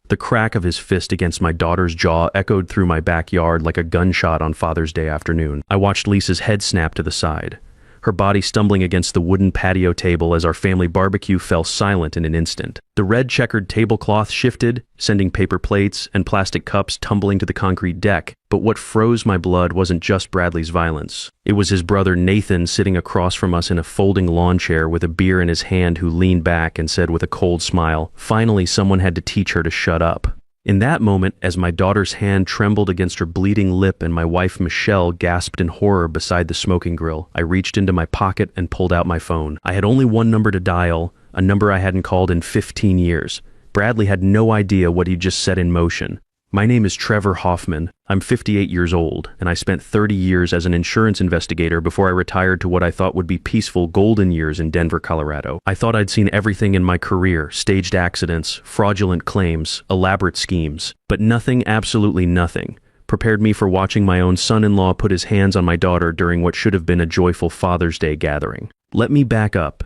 The crack of his fist against my daughter's jaw echoed through my backyard like a gunshot on Father's Day afternoon. I watched Lisa's head snap to the side, her body stumbling against the wooden patio table as our family barbecue fell silent in an instant. The red checkered tablecloth shifted, sending paper plates and plastic cups tumbling to the concrete deck. But what froze my blood wasn't just Bradley's violence. It was his brother Nathan sitting across from us in a folding lawn chair with a beer in his hand, who leaned back and said with a cold smile, "Finally, someone had to teach her to shut up." In that moment, as my daughter's hand trembled against her bleeding lip and my wife Michelle gasped in horror beside the smoking grill, I reached into my pocket and pulled out my phone. I had only one number to dial, a number I hadn't called in 15 years. Bradley had no idea what he'd just set in motion. "My name is Trevor Hoffman. I'm 58 years old, and I spent 30 years as an insurance investigator before I retired to what I thought would be peaceful golden years in Denver, Colorado. I thought I'd seen everything in my career: staged accidents, fraudulent claims, elaborate schemes. But nothing, absolutely nothing, prepared me for watching my own son-in-law put his hands on my daughter during what should have been a joyful Father's Day gathering. Let me back up.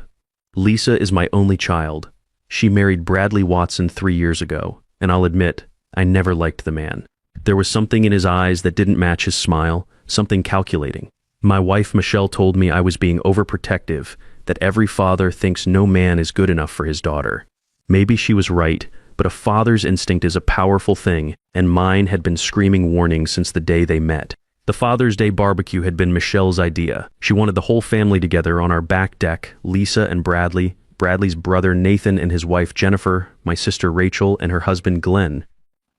Lisa is my only child. She married Bradley Watson 3 years ago, and I'll admit, I never liked the man. There was something in his eyes that didn't match his smile, something calculating. My wife Michelle told me I was being overprotective, that every father thinks no man is good enough for his daughter. Maybe she was right, but a father's instinct is a powerful thing, and mine had been screaming warning since the day they met. The Father's Day barbecue had been Michelle's idea. She wanted the whole family together on our back deck: Lisa and Bradley, Bradley's brother Nathan and his wife Jennifer, my sister Rachel, and her husband Glenn.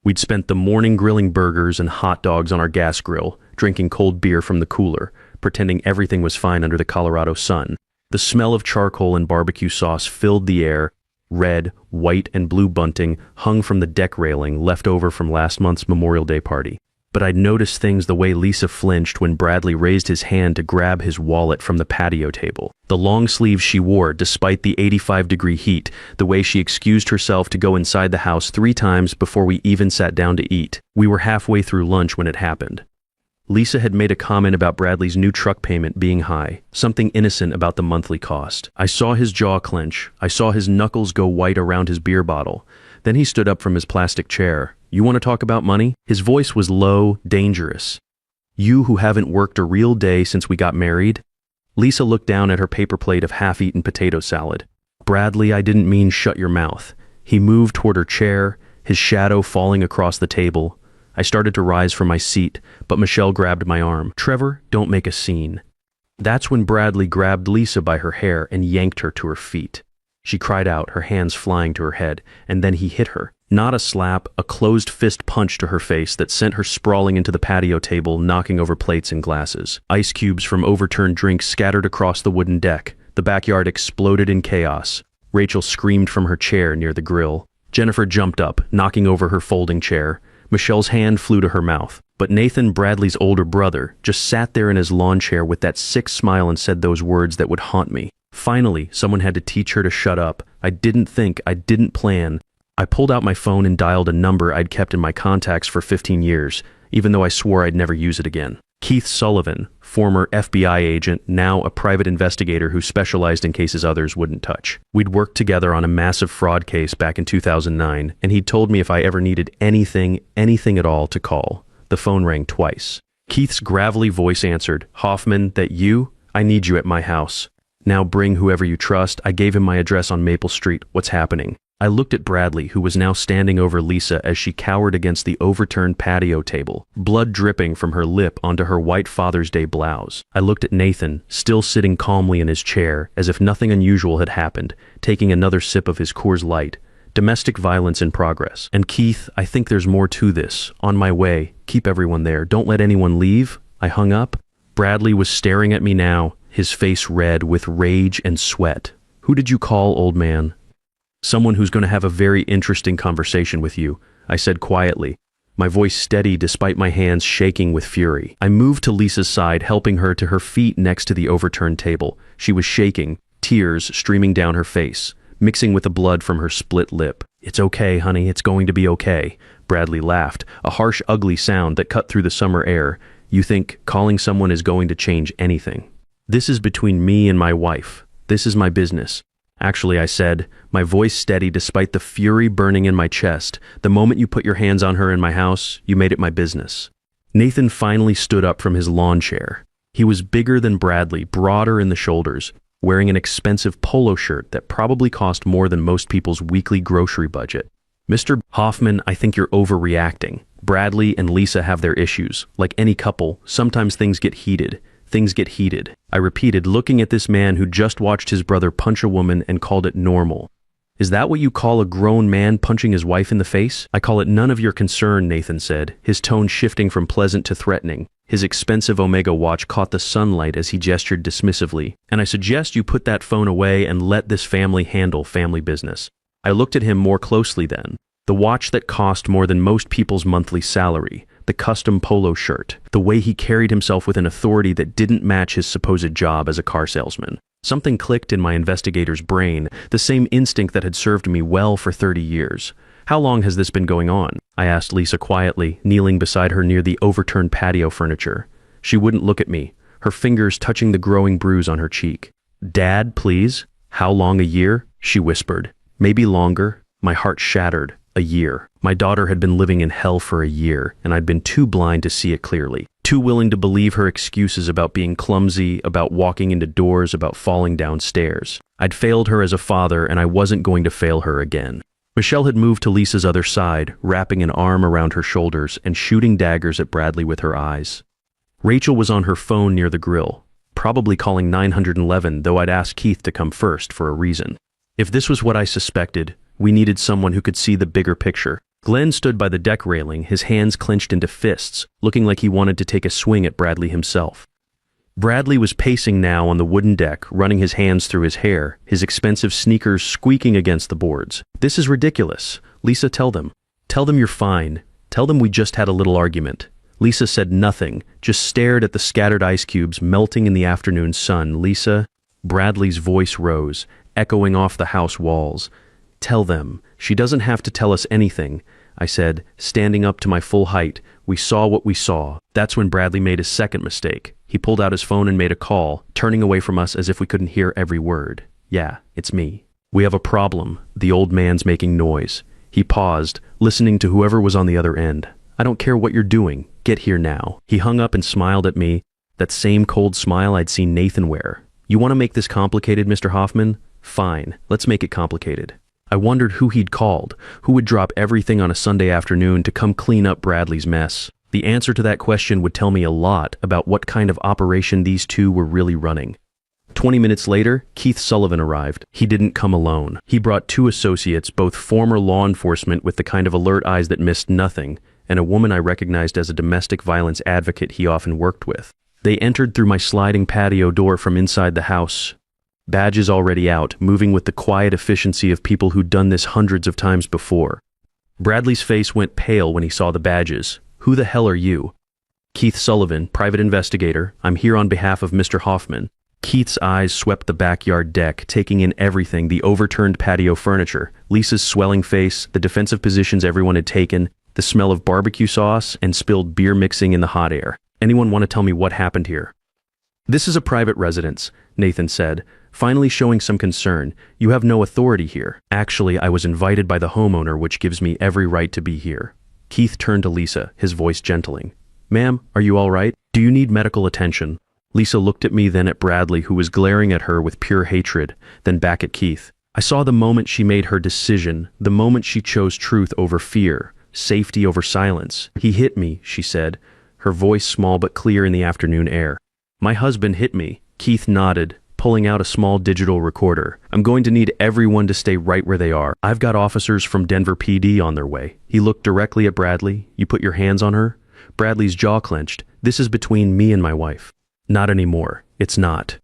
We'd spent the morning grilling burgers and hot dogs on our gas grill, drinking cold beer from the cooler, pretending everything was fine under the Colorado sun. The smell of charcoal and barbecue sauce filled the air. Red, white, and blue bunting hung from the deck railing left over from last month's Memorial Day party. But I'd noticed things: the way Lisa flinched when Bradley raised his hand to grab his wallet from the patio table, the long sleeves she wore despite the 85-degree heat, the way she excused herself to go inside the house 3 times before we even sat down to eat. We were halfway through lunch when it happened. Lisa had made a comment about Bradley's new truck payment being high, something innocent about the monthly cost. I saw his jaw clench. I saw his knuckles go white around his beer bottle. Then he stood up from his plastic chair. "You want to talk about money?" His voice was low, dangerous. "You who haven't worked a real day since we got married?" Lisa looked down at her paper plate of half-eaten potato salad. "Bradley, I didn't mean shut your mouth." He moved toward her chair, his shadow falling across the table. I started to rise from my seat, but Michelle grabbed my arm. "Trevor, don't make a scene." That's when Bradley grabbed Lisa by her hair and yanked her to her feet. She cried out, her hands flying to her head, and then he hit her. Not a slap, a closed fist punch to her face that sent her sprawling into the patio table, knocking over plates and glasses. Ice cubes from overturned drinks scattered across the wooden deck. The backyard exploded in chaos. Rachel screamed from her chair near the grill. Jennifer jumped up, knocking over her folding chair. Michelle's hand flew to her mouth. But Nathan, Bradley's older brother, just sat there in his lawn chair with that sick smile and said those words that would haunt me. Finally, someone had to teach her to shut up. I didn't think, I didn't plan. I pulled out my phone and dialed a number I'd kept in my contacts for 15 years, even though I swore I'd never use it again. Keith Sullivan, former FBI agent, now a private investigator who specialized in cases others wouldn't touch. We'd worked together on a massive fraud case back in 2009, and he'd told me if I ever needed anything at all, to call. The phone rang twice. Keith's gravelly voice answered, "Hoffman, that you? I need you at my house. Now bring whoever you trust." I gave him my address on Maple Street. "What's happening?" I looked at Bradley, who was now standing over Lisa as she cowered against the overturned patio table, blood dripping from her lip onto her white Father's Day blouse. I looked at Nathan, still sitting calmly in his chair, as if nothing unusual had happened, taking another sip of his Coors Light. Domestic violence in progress. "And Keith, I think there's more to this. On my way. Keep everyone there. Don't let anyone leave." I hung up. Bradley was staring at me now, his face red with rage and sweat. "Who did you call, old man?" "Someone who's going to have a very interesting conversation with you," I said quietly, my voice steady despite my hands shaking with fury. I moved to Lisa's side, helping her to her feet next to the overturned table. She was shaking, tears streaming down her face, mixing with the blood from her split lip. "It's okay, honey, it's going to be okay." Bradley laughed, a harsh, ugly sound that cut through the summer air. "You think calling someone is going to change anything? This is between me and my wife. This is my business. Actually, I said, my voice steady despite the fury burning in my chest. The moment you put your hands on her in my house, you made it my business. Nathan finally stood up from his lawn chair. He was bigger than Bradley, broader in the shoulders, wearing an expensive polo shirt that probably cost more than most people's weekly grocery budget. Mr. Hoffman, I think you're overreacting. Bradley and Lisa have their issues. Like any couple, sometimes things get heated. Things get heated, I repeated, looking at this man who just watched his brother punch a woman and called it normal. Is that what you call a grown man punching his wife in the face? I call it none of your concern, Nathan said, his tone shifting from pleasant to threatening. His expensive Omega watch caught the sunlight as he gestured dismissively. And I suggest you put that phone away and let this family handle family business. I looked at him more closely then. The watch that cost more than most people's monthly salary. The custom polo shirt, the way he carried himself with an authority that didn't match his supposed job as a car salesman. Something clicked in my investigator's brain, the same instinct that had served me well for 30 years. How long has this been going on? I asked Lisa quietly, kneeling beside her near the overturned patio furniture. She wouldn't look at me, her fingers touching the growing bruise on her cheek. Dad, please? How long? A year? She whispered. Maybe longer. My heart shattered. A year. My daughter had been living in hell for a year, and I'd been too blind to see it clearly. Too willing to believe her excuses about being clumsy, about walking into doors, about falling downstairs. I'd failed her as a father, and I wasn't going to fail her again. Michelle had moved to Lisa's other side, wrapping an arm around her shoulders and shooting daggers at Bradley with her eyes. Rachel was on her phone near the grill, probably calling 911, though I'd asked Keith to come first for a reason. If this was what I suspected, we needed someone who could see the bigger picture. Glenn stood by the deck railing, his hands clenched into fists, looking like he wanted to take a swing at Bradley himself. Bradley was pacing now on the wooden deck, running his hands through his hair, his expensive sneakers squeaking against the boards. This is ridiculous. Lisa, tell them. Tell them you're fine. Tell them we just had a little argument. Lisa said nothing, just stared at the scattered ice cubes melting in the afternoon sun. Lisa, Bradley's voice rose, echoing off the house walls. Tell them. She doesn't have to tell us anything, I said, standing up to my full height. We saw what we saw. That's when Bradley made his second mistake. He pulled out his phone and made a call, turning away from us as if we couldn't hear every word. Yeah, it's me. We have a problem. The old man's making noise. He paused, listening to whoever was on the other end. I don't care what you're doing. Get here now. He hung up and smiled at me, that same cold smile I'd seen Nathan wear. You want to make this complicated, Mr. Hoffman? Fine, let's make it complicated. I wondered who he'd called, who would drop everything on a Sunday afternoon to come clean up Bradley's mess. The answer to that question would tell me a lot about what kind of operation these two were really running. 20 minutes later, Keith Sullivan arrived. He didn't come alone. He brought 2 associates, both former law enforcement with the kind of alert eyes that missed nothing, and a woman I recognized as a domestic violence advocate he often worked with. They entered through my sliding patio door from inside the house. Badges already out, moving with the quiet efficiency of people who'd done this hundreds of times before. Bradley's face went pale when he saw the badges. Who the hell are you? Keith Sullivan, private investigator. I'm here on behalf of Mr. Hoffman. Keith's eyes swept the backyard deck, taking in everything, the overturned patio furniture, Lisa's swelling face, the defensive positions everyone had taken, the smell of barbecue sauce and spilled beer mixing in the hot air. Anyone want to tell me what happened here? This is a private residence, Nathan said, finally showing some concern. You have no authority here. Actually, I was invited by the homeowner, which gives me every right to be here. Keith turned to Lisa, his voice gentling. Ma'am, are you all right? Do you need medical attention? Lisa looked at me, then at Bradley, who was glaring at her with pure hatred, then back at Keith. I saw the moment she made her decision, the moment she chose truth over fear, safety over silence. He hit me, she said, her voice small but clear in the afternoon air. My husband hit me. Keith nodded, pulling out a small digital recorder. I'm going to need everyone to stay right where they are. I've got officers from Denver PD on their way. He looked directly at Bradley. You put your hands on her? Bradley's jaw clenched. This is between me and my wife. Not anymore. It's not.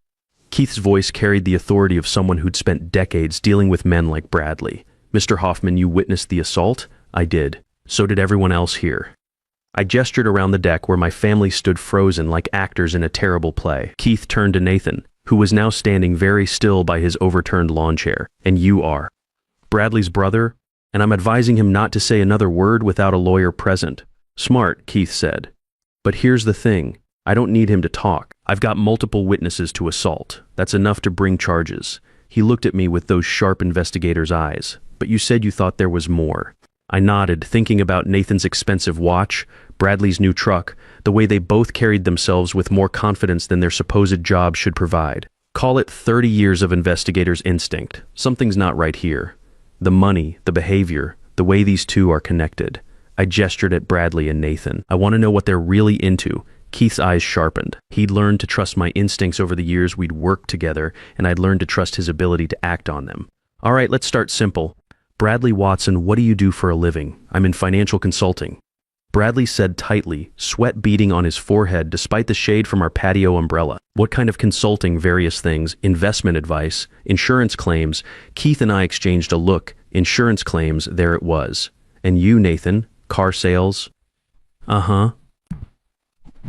Keith's voice carried the authority of someone who'd spent decades dealing with men like Bradley. Mr. Hoffman, you witnessed the assault? I did. So did everyone else here. I gestured around the deck where my family stood frozen like actors in a terrible play. Keith turned to Nathan, who was now standing very still by his overturned lawn chair. And you are Bradley's brother, and I'm advising him not to say another word without a lawyer present. Smart, Keith said. But here's the thing. I don't need him to talk. I've got multiple witnesses to assault. That's enough to bring charges. He looked at me with those sharp investigator's eyes. But you said you thought there was more. I nodded, thinking about Nathan's expensive watch, Bradley's new truck, the way they both carried themselves with more confidence than their supposed job should provide. Call it 30 years of investigator's instinct. Something's not right here. The money, the behavior, the way these two are connected. I gestured at Bradley and Nathan. I want to know what they're really into. Keith's eyes sharpened. He'd learned to trust my instincts over the years we'd worked together, and I'd learned to trust his ability to act on them. All right, let's start simple. Bradley Watson, what do you do for a living? I'm in financial consulting. Bradley said tightly, sweat beading on his forehead despite the shade from our patio umbrella. What kind of consulting? Various things, investment advice, insurance claims. Keith and I exchanged a look. Insurance claims, there it was. And you, Nathan, car sales? Uh-huh.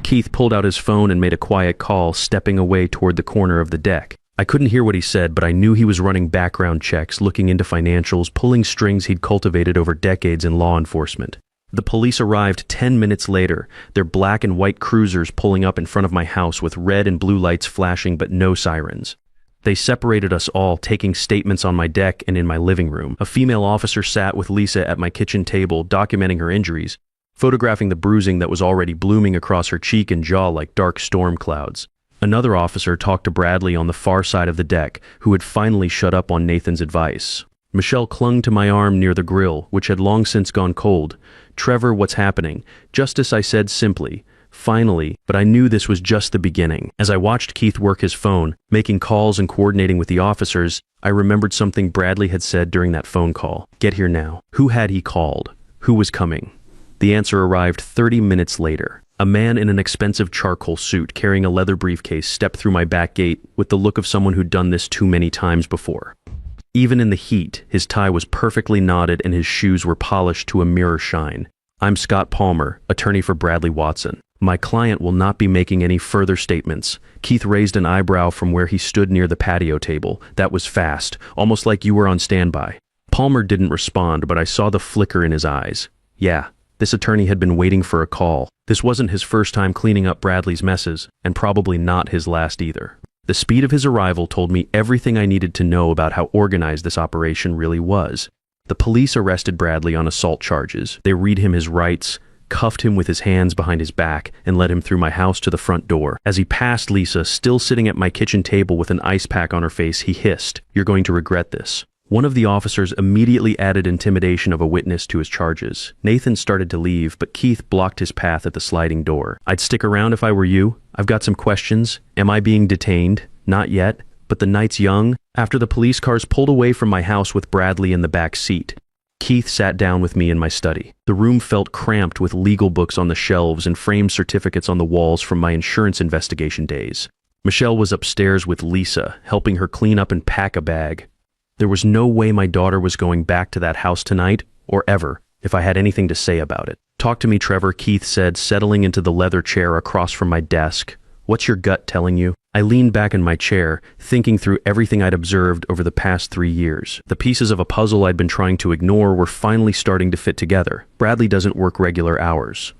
Keith pulled out his phone and made a quiet call, stepping away toward the corner of the deck. I couldn't hear what he said, but I knew he was running background checks, looking into financials, pulling strings he'd cultivated over decades in law enforcement. The police arrived 10 minutes later, their black and white cruisers pulling up in front of my house with red and blue lights flashing but no sirens. They separated us all, taking statements on my deck and in my living room. A female officer sat with Lisa at my kitchen table, documenting her injuries, photographing the bruising that was already blooming across her cheek and jaw like dark storm clouds. Another officer talked to Bradley on the far side of the deck, who had finally shut up on Nathan's advice. Michelle clung to my arm near the grill, which had long since gone cold. Trevor, what's happening? Justice, I said simply. Finally, but I knew this was just the beginning. As I watched Keith work his phone, making calls and coordinating with the officers, I remembered something Bradley had said during that phone call. Get here now. Who had he called? Who was coming? The answer arrived 30 minutes later. A man in an expensive charcoal suit carrying a leather briefcase stepped through my back gate with the look of someone who'd done this too many times before. Even in the heat, his tie was perfectly knotted and his shoes were polished to a mirror shine. I'm Scott Palmer, attorney for Bradley Watson. My client will not be making any further statements. Keith raised an eyebrow from where he stood near the patio table. That was fast, almost like you were on standby. Palmer didn't respond, but I saw the flicker in his eyes. Yeah, this attorney had been waiting for a call. This wasn't his first time cleaning up Bradley's messes, and probably not his last either. The speed of his arrival told me everything I needed to know about how organized this operation really was. The police arrested Bradley on assault charges. They read him his rights, cuffed him with his hands behind his back, and led him through my house to the front door. As he passed Lisa, still sitting at my kitchen table with an ice pack on her face, he hissed, "You're going to regret this." One of the officers immediately added intimidation of a witness to his charges. Nathan started to leave, but Keith blocked his path at the sliding door. I'd stick around if I were you. I've got some questions. Am I being detained? Not yet, but the night's young. After the police cars pulled away from my house with Bradley in the back seat, Keith sat down with me in my study. The room felt cramped with legal books on the shelves and framed certificates on the walls from my insurance investigation days. Michelle was upstairs with Lisa, helping her clean up and pack a bag. There was no way my daughter was going back to that house tonight, or ever, if I had anything to say about it. Talk to me, Trevor, Keith said, settling into the leather chair across from my desk. What's your gut telling you? I leaned back in my chair, thinking through everything I'd observed over the past 3 years. The pieces of a puzzle I'd been trying to ignore were finally starting to fit together. Bradley doesn't work regular hours.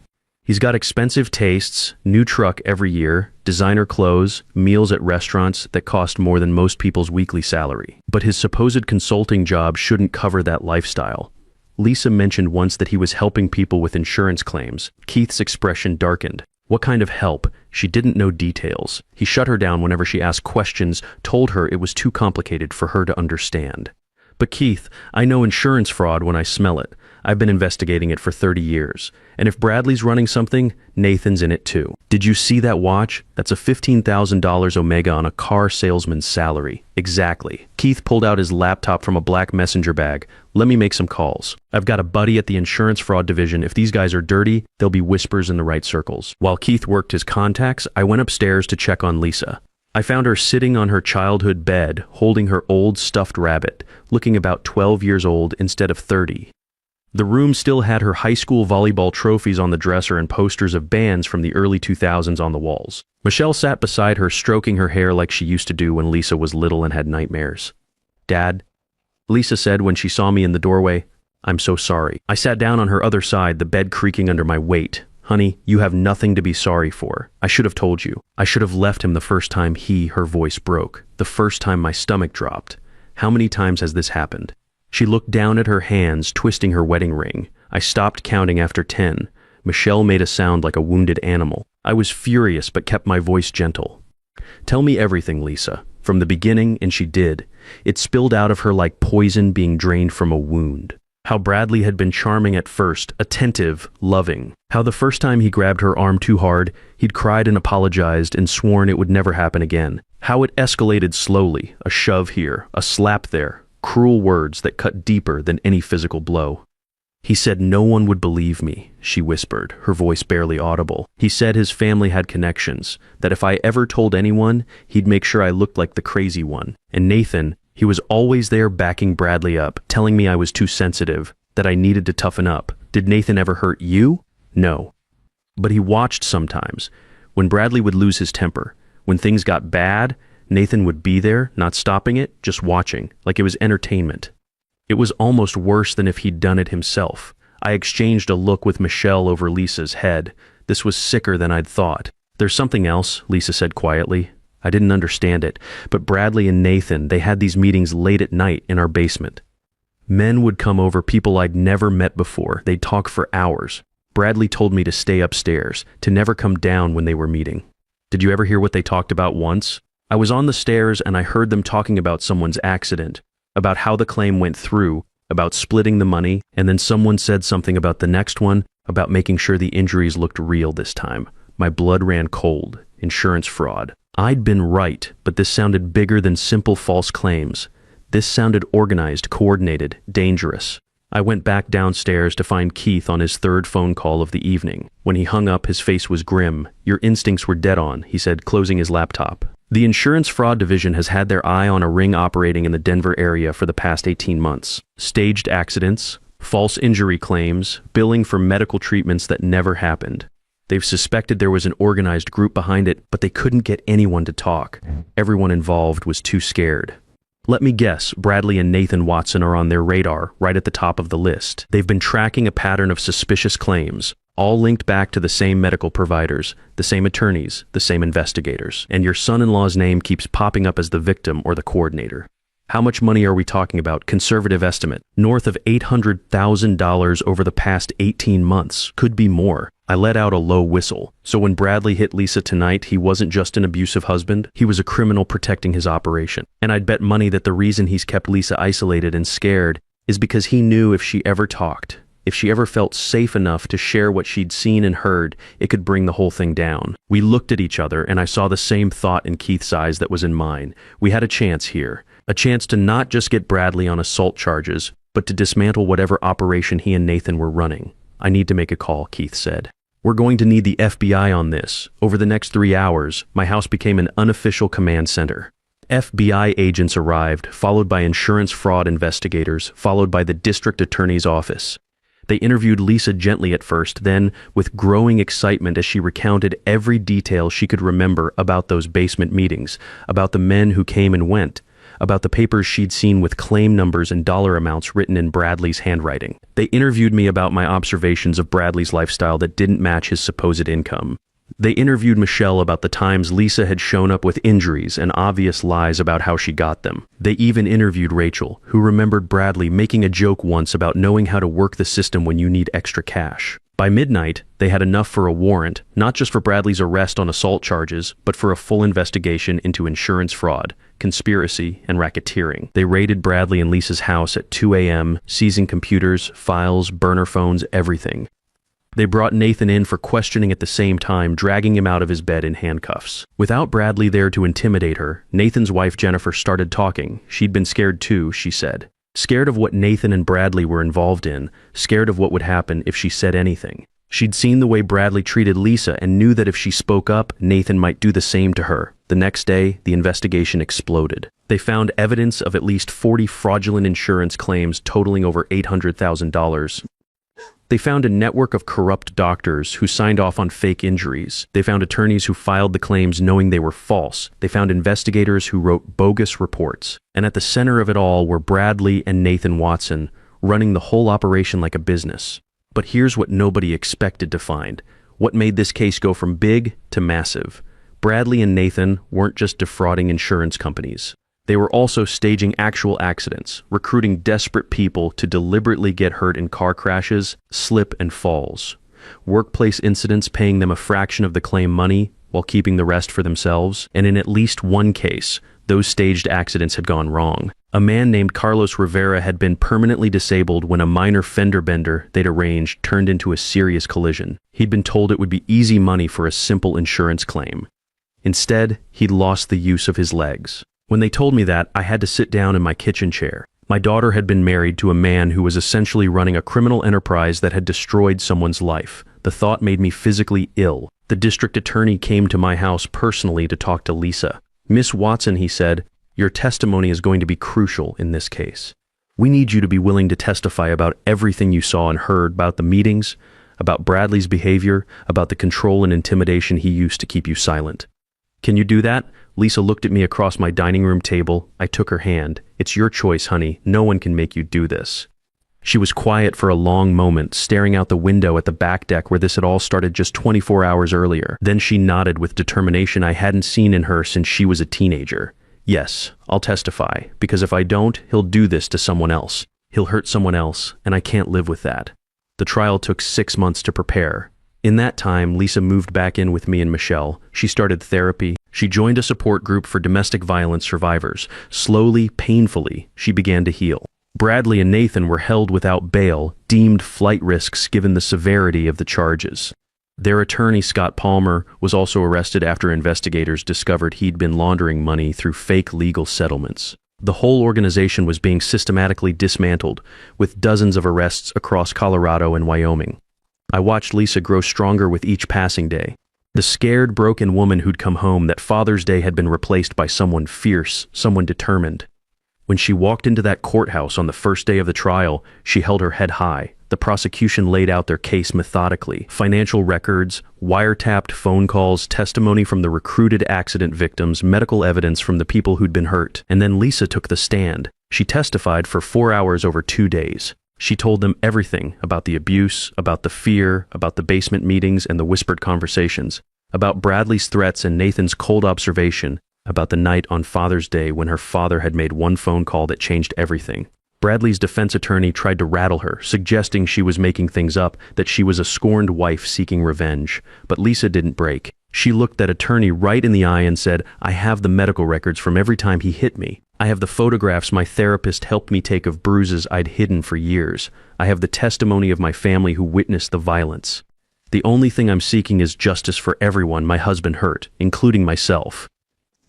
He's got expensive tastes, new truck every year, designer clothes, meals at restaurants that cost more than most people's weekly salary. But his supposed consulting job shouldn't cover that lifestyle. Lisa mentioned once that he was helping people with insurance claims. Keith's expression darkened. What kind of help? She didn't know details. He shut her down whenever she asked questions, told her it was too complicated for her to understand. But Keith, I know insurance fraud when I smell it. I've been investigating it for 30 years. And if Bradley's running something, Nathan's in it too. Did you see that watch? That's a $15,000 Omega on a car salesman's salary. Exactly. Keith pulled out his laptop from a black messenger bag. Let me make some calls. I've got a buddy at the insurance fraud division. If these guys are dirty, there'll be whispers in the right circles. While Keith worked his contacts, I went upstairs to check on Lisa. I found her sitting on her childhood bed, holding her old stuffed rabbit, looking about 12 years old instead of 30. The room still had her high school volleyball trophies on the dresser and posters of bands from the early 2000s on the walls. Michelle sat beside her, stroking her hair like she used to do when Lisa was little and had nightmares. "Dad," Lisa said when she saw me in the doorway, "I'm so sorry." I sat down on her other side, the bed creaking under my weight. "Honey, you have nothing to be sorry for. I should have told you. I should have left him the first time her voice broke, the first time my stomach dropped. How many times has this happened? She looked down at her hands, twisting her wedding ring. I stopped counting after 10. Michelle made a sound like a wounded animal. I was furious but kept my voice gentle. Tell me everything, Lisa. From the beginning, and she did. It spilled out of her like poison being drained from a wound. How Bradley had been charming at first, attentive, loving. How the first time he grabbed her arm too hard, he'd cried and apologized and sworn it would never happen again. How it escalated slowly, a shove here, a slap there, cruel words that cut deeper than any physical blow. He said no one would believe me, she whispered, her voice barely audible. He said his family had connections, that if I ever told anyone, he'd make sure I looked like the crazy one. And Nathan, he was always there backing Bradley up, telling me I was too sensitive, that I needed to toughen up. Did Nathan ever hurt you? No. But he watched sometimes. When Bradley would lose his temper, when things got bad, Nathan would be there, not stopping it, just watching, like it was entertainment. It was almost worse than if he'd done it himself. I exchanged a look with Michelle over Lisa's head. This was sicker than I'd thought. There's something else, Lisa said quietly. I didn't understand it, but Bradley and Nathan, they had these meetings late at night in our basement. Men would come over, people I'd never met before. They'd talk for hours. Bradley told me to stay upstairs, to never come down when they were meeting. Did you ever hear what they talked about once? I was on the stairs and I heard them talking about someone's accident, about how the claim went through, about splitting the money, and then someone said something about the next one, about making sure the injuries looked real this time. My blood ran cold. Insurance fraud. I'd been right, but this sounded bigger than simple false claims. This sounded organized, coordinated, dangerous. I went back downstairs to find Keith on his third phone call of the evening. When he hung up, his face was grim. Your instincts were dead on, he said, closing his laptop. The insurance fraud division has had their eye on a ring operating in the Denver area for the past 18 months. Staged accidents, false injury claims, billing for medical treatments that never happened. They've suspected there was an organized group behind it, but they couldn't get anyone to talk. Everyone involved was too scared. Let me guess, Bradley and Nathan Watson are on their radar, right at the top of the list. They've been tracking a pattern of suspicious claims, all linked back to the same medical providers, the same attorneys, the same investigators. And your son-in-law's name keeps popping up as the victim or the coordinator. How much money are we talking about? Conservative estimate. North of $800,000 over the past 18 months. Could be more. I let out a low whistle. So when Bradley hit Lisa tonight, he wasn't just an abusive husband, he was a criminal protecting his operation. And I'd bet money that the reason he's kept Lisa isolated and scared is because he knew if she ever talked, if she ever felt safe enough to share what she'd seen and heard, it could bring the whole thing down. We looked at each other, and I saw the same thought in Keith's eyes that was in mine. We had a chance here. A chance to not just get Bradley on assault charges, but to dismantle whatever operation he and Nathan were running. I need to make a call, Keith said. We're going to need the FBI on this. Over the next 3 hours, my house became an unofficial command center. FBI agents arrived, followed by insurance fraud investigators, followed by the district attorney's office. They interviewed Lisa gently at first, then with growing excitement as she recounted every detail she could remember about those basement meetings, about the men who came and went, about the papers she'd seen with claim numbers and dollar amounts written in Bradley's handwriting. They interviewed me about my observations of Bradley's lifestyle that didn't match his supposed income. They interviewed Michelle about the times Lisa had shown up with injuries and obvious lies about how she got them. They even interviewed Rachel, who remembered Bradley making a joke once about knowing how to work the system when you need extra cash. By midnight, they had enough for a warrant, not just for Bradley's arrest on assault charges, but for a full investigation into insurance fraud, conspiracy, and racketeering. They raided Bradley and Lisa's house at 2 a.m., seizing computers, files, burner phones, everything. They brought Nathan in for questioning at the same time, dragging him out of his bed in handcuffs. Without Bradley there to intimidate her, Nathan's wife Jennifer started talking. She'd been scared too, she said. Scared of what Nathan and Bradley were involved in, scared of what would happen if she said anything. She'd seen the way Bradley treated Lisa and knew that if she spoke up, Nathan might do the same to her. The next day, the investigation exploded. They found evidence of at least 40 fraudulent insurance claims totaling over $800,000. They found a network of corrupt doctors who signed off on fake injuries. They found attorneys who filed the claims knowing they were false. They found investigators who wrote bogus reports. And at the center of it all were Bradley and Nathan Watson, running the whole operation like a business. But here's what nobody expected to find. What made this case go from big to massive. Bradley and Nathan weren't just defrauding insurance companies. They were also staging actual accidents, recruiting desperate people to deliberately get hurt in car crashes, slip and falls. Workplace incidents paying them a fraction of the claim money while keeping the rest for themselves, and in at least one case, those staged accidents had gone wrong. A man named Carlos Rivera had been permanently disabled when a minor fender bender they'd arranged turned into a serious collision. He'd been told it would be easy money for a simple insurance claim. Instead, he'd lost the use of his legs. When they told me that, I had to sit down in my kitchen chair. My daughter had been married to a man who was essentially running a criminal enterprise that had destroyed someone's life. The thought made me physically ill. The district attorney came to my house personally to talk to Lisa. "Miss Watson," he said, "your testimony is going to be crucial in this case. We need you to be willing to testify about everything you saw and heard about the meetings, about Bradley's behavior, about the control and intimidation he used to keep you silent. Can you do that?" Lisa looked at me across my dining room table. I took her hand. "It's your choice, honey. No one can make you do this." She was quiet for a long moment, staring out the window at the back deck where this had all started just 24 hours earlier. Then she nodded with determination I hadn't seen in her since she was a teenager. "Yes, I'll testify, because if I don't, he'll do this to someone else. He'll hurt someone else, and I can't live with that." The trial took 6 months to prepare. In that time, Lisa moved back in with me and Michelle. She started therapy. She joined a support group for domestic violence survivors. Slowly, painfully, she began to heal. Bradley and Nathan were held without bail, deemed flight risks given the severity of the charges. Their attorney, Scott Palmer, was also arrested after investigators discovered he'd been laundering money through fake legal settlements. The whole organization was being systematically dismantled, with dozens of arrests across Colorado and Wyoming. I watched Lisa grow stronger with each passing day. The scared, broken woman who'd come home that Father's Day had been replaced by someone fierce, someone determined. When she walked into that courthouse on the first day of the trial, she held her head high. The prosecution laid out their case methodically. Financial records, wiretapped phone calls, testimony from the recruited accident victims, medical evidence from the people who'd been hurt. And then Lisa took the stand. She testified for 4 hours over 2 days. She told them everything about the abuse, about the fear, about the basement meetings and the whispered conversations, about Bradley's threats and Nathan's cold observation, about the night on Father's Day when her father had made one phone call that changed everything. Bradley's defense attorney tried to rattle her, suggesting she was making things up, that she was a scorned wife seeking revenge. But Lisa didn't break. She looked that attorney right in the eye and said, "I have the medical records from every time he hit me. I have the photographs my therapist helped me take of bruises I'd hidden for years. I have the testimony of my family who witnessed the violence. The only thing I'm seeking is justice for everyone my husband hurt, including myself."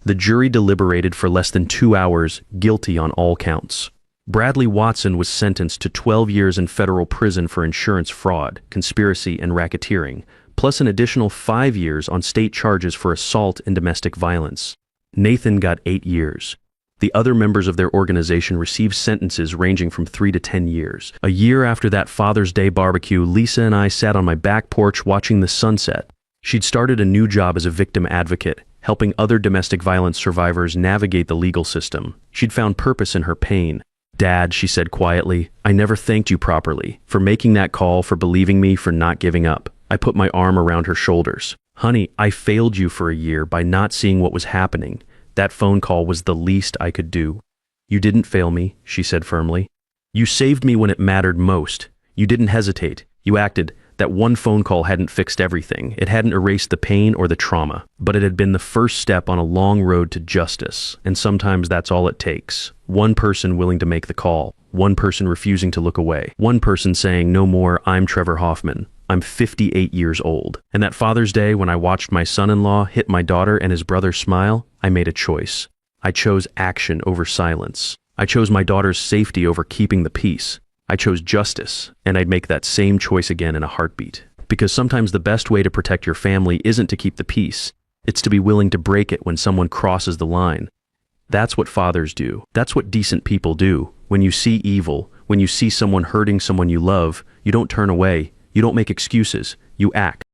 The jury deliberated for less than 2 hours, guilty on all counts. Bradley Watson was sentenced to 12 years in federal prison for insurance fraud, conspiracy, and racketeering, plus an additional 5 years on state charges for assault and domestic violence. Nathan got 8 years. The other members of their organization received sentences ranging from 3 to 10 years. A year after that Father's Day barbecue, Lisa and I sat on my back porch watching the sunset. She'd started a new job as a victim advocate, helping other domestic violence survivors navigate the legal system. She'd found purpose in her pain. "Dad," she said quietly, "I never thanked you properly, for making that call, for believing me, for not giving up." I put my arm around her shoulders. "Honey, I failed you for a year by not seeing what was happening. That phone call was the least I could do." "You didn't fail me," she said firmly. "You saved me when it mattered most. You didn't hesitate. You acted. That one phone call hadn't fixed everything. It hadn't erased the pain or the trauma, but it had been the first step on a long road to justice, and sometimes that's all it takes. One person willing to make the call, one person refusing to look away, one person saying, 'No more, I'm Trevor Hoffman. I'm 58 years old.' And that Father's Day, when I watched my son-in-law hit my daughter and his brother smile, I made a choice. I chose action over silence. I chose my daughter's safety over keeping the peace. I chose justice, and I'd make that same choice again in a heartbeat. Because sometimes the best way to protect your family isn't to keep the peace. It's to be willing to break it when someone crosses the line. That's what fathers do. That's what decent people do. When you see evil, when you see someone hurting someone you love, you don't turn away. You don't make excuses. You act.